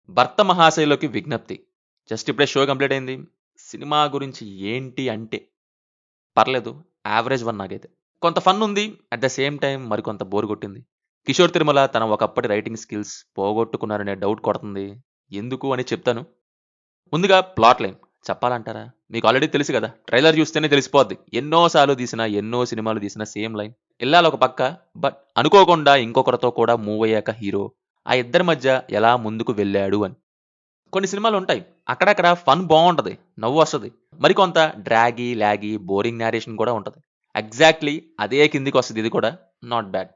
భర్త మహాశయులకి విజ్ఞప్తి. జస్ట్ ఇప్పుడే షో కంప్లీట్ అయింది. సినిమా గురించి ఏంటి అంటే, పర్లేదు. యావరేజ్ 1 నాకైతే. కొంత ఫన్ ఉంది. అట్ ద సేమ్ టైమ్ మరికొంత బోర్ కొట్టింది. కిషోర్ తిరుమల తన ఒకప్పటి రైటింగ్ స్కిల్స్ పోగొట్టుకున్నారనే డౌట్ కొడుతుంది. ఎందుకు అని చెప్తాను. ముందుగా ప్లాట్ లైన్ చెప్పాలంటారా? మీకు ఆల్రెడీ తెలుసు కదా! ట్రైలర్ చూస్తేనే తెలిసిపోద్ది. ఎన్నో సార్లు తీసిన, ఎన్నో సినిమాలు తీసిన సేమ్ లైన్. ఇల్లాలు ఒక పక్క, బట్ అనుకోకుండా ఇంకొకరితో కూడా మూవ్ అయ్యాక హీరో, ఆ ఇద్దరి మధ్య ఎలా ముందుకు వెళ్ళాడు అని. కొన్ని సినిమాలుంటాయి. అక్కడక్కడ ఫన్ బావుంటది. నవ్వొస్తది. మరికొంత డ్రాగీ, లాగీ, బోరింగ్ నేరేషన్ కూడా ఉంటది. ఎగ్జాక్ట్‌లీ అదే కిందికొస్తది ఇది కూడా. Not bad.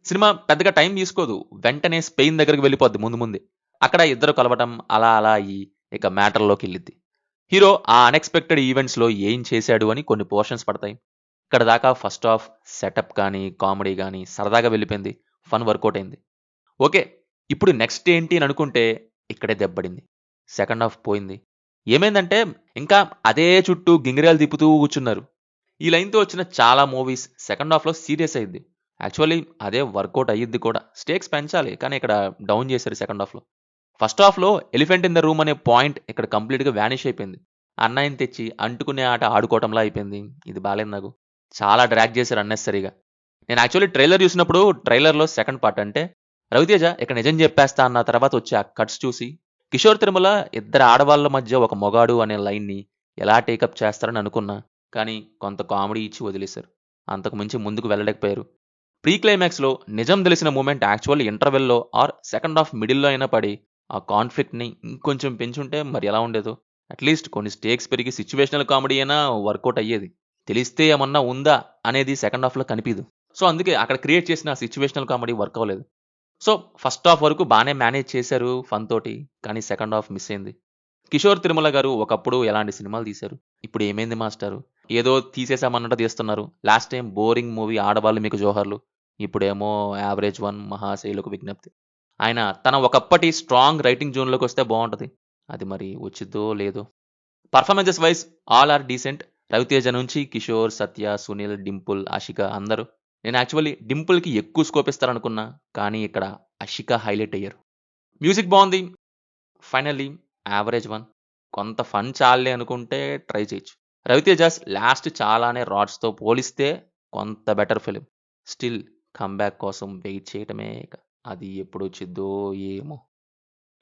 సినిమా పెద్దగా టైం తీసుకోదు. వెంటనే స్పెయిన్ దగ్గరికి వెళ్ళిపోద్ది ముందు ముందే. అక్కడ ఇద్దరు కలవటం అలా అలా అయ్యి ఇక మ్యాటర్‌లోకెళ్ళిద్ది. హీరో ఆ అన్‌ఎక్స్‌పెక్టెడ్ ఈవెంట్స్‌లో ఏం చేశాడు అని కొన్ని పోర్షన్స్ పడతాయి. ఇక్కడ దాకా ఫస్ట్ హాఫ్ సెటప్ కానీ, కామెడీ గానీ సరదాగా వెళ్ళిపోయింది. ఫన్ వర్కౌట్ అయింది. ఓకే. ఇప్పుడు నెక్స్ట్ ఏంటి అని అనుకుంటే ఇక్కడే దెబ్బడింది. సెకండ్ హాఫ్ పోయింది. ఏమైందంటే ఇంకా అదే చుట్టూ గింగిరాలు తిప్పుతూ కూర్చున్నారు. ఈ లైన్‌తో వచ్చిన చాలా మూవీస్ సెకండ్ హాఫ్‌లో సీరియస్ అయ్యిద్ది. యాక్చువల్లీ అదే వర్కౌట్ అయ్యిద్ది కూడా. స్టేక్స్ పెంచాలి. కానీ ఇక్కడ డౌన్ చేశారు సెకండ్ హాఫ్‌లో. ఫస్ట్ హాఫ్‌లో ఎలిఫెంట్ ఇన్ ద రూమ్ అనే పాయింట్ ఇక్కడ కంప్లీట్‌గా వానిష్ అయిపోయింది. అన్నయ్యని తెచ్చి అంటుకునే ఆట ఆడుకోవటంలా అయిపోయింది. ఇది బాలేదు నాకు. చాలా డ్రాగ్ చేశారు అన్నెసెసరీగా. నేను యాక్చువల్లీ ట్రైలర్ చూసినప్పుడు ట్రైలర్‌లో సెకండ్ పార్ట్ అంటే రవితేజ ఇక నిజం చెప్పేస్తా అన్న తర్వాత వచ్చే ఆ కట్స్ చూసి కిషోర్ తిరుమల ఇద్దరు ఆడవాళ్ళ మధ్య ఒక మొగాడు అనే లైన్‌ని ఎలా టేకప్ చేస్తారని అనుకున్నా. కానీ కొంత కామెడీ ఇచ్చి వదిలేశారు. అంతకు మించి ముందుకు వెళ్ళలేకపోయారు. ప్రీ క్లైమాక్స్‌లో నిజం తెలిసిన మూమెంట్ యాక్చువల్లీ ఇంటర్వెల్‌లో ఆర్ సెకండ్ హాఫ్ మిడిల్‌లో అయినా పడి ఆ కాన్ఫ్లిక్ట్‌ని ఇంకొంచెం పెంచుంటే మరి ఎలా ఉండేదో. అట్‌లీస్ట్ కొన్ని స్టేక్స్ పెరిగి సిట్యుయేషనల్ కామెడీ అయినా వర్కౌట్ అయ్యేది. తెలిస్తే ఏమన్నా ఉందా అనేది సెకండ్ హాఫ్‌లో కనిపీదు. సో, అందుకే అక్కడ క్రియేట్ చేసిన ఆ సిట్యుయేషనల్ కామెడీ వర్క్ అవ్వలేదు. సో, ఫస్ట్ హాఫ్ వరకు బానే మేనేజ్ చేశారు ఫన్ తోటి. కానీ సెకండ్ హాఫ్ మిస్ అయింది. కిషోర్ తిరుమల గారు ఒకప్పుడు ఎలాంటి సినిమాలు తీశారు? ఇప్పుడు ఏమైంది మాస్టారు? ఏదో తీసేసామన్నట్టు తీస్తున్నారు. లాస్ట్ టైమ్ బోరింగ్ మూవీ 'ఆడవాళ్ళు మీకు జోహార్లు.' ఇప్పుడేమో 'యావరేజ్ 1' 'మహాశయులకు విజ్ఞప్తి.' ఆయన తన ఒకప్పటి స్ట్రాంగ్ రైటింగ్ జోన్‌లోకొస్తే బావుంటది. అది మరి వచ్చిద్దో లేదో? Performances vice all are decent. 'Raviteja' నుంచి కిషోర్, సత్య, సునీల్, డింపుల్, ఆషిక అందరూ. నేను యాక్చువల్లీ డింపుల్‌కి ఎక్కువ స్కోప్ ఇస్తారనుకున్నా. కానీ ఇక్కడ ఆషిక హైలైట్ అయ్యారు. మ్యూజిక్ బావుంది. Finally average 1. కొంత ఫన్ చాల్లే అనుకుంటే ట్రై చేయొచ్చు. 'రవితేజాస్' లాస్ట్ చాలానే రాడ్స్‌తో పోలిస్తే కొంత బెటర్ ఫిల్మ్. స్టిల్ కమ్‌బ్యాక్ కోసం వెయిట్ చేయటమే ఇక. అది ఎప్పుడొచ్చిద్దో ఏమో!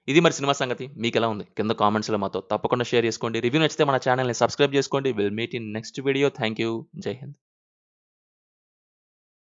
ఇది మరి సినిమా సంగతి. మీకెలా ఉంది? కింద కామెంట్స్‌లో మాతో తప్పకుండా షేర్ చేసుకోండి. రివ్యూ నచ్చితే మన ఛానెల్‌ని సబ్స్క్రైబ్ చేసుకోండి. Will meet in next video. Thank you. జై హింద్.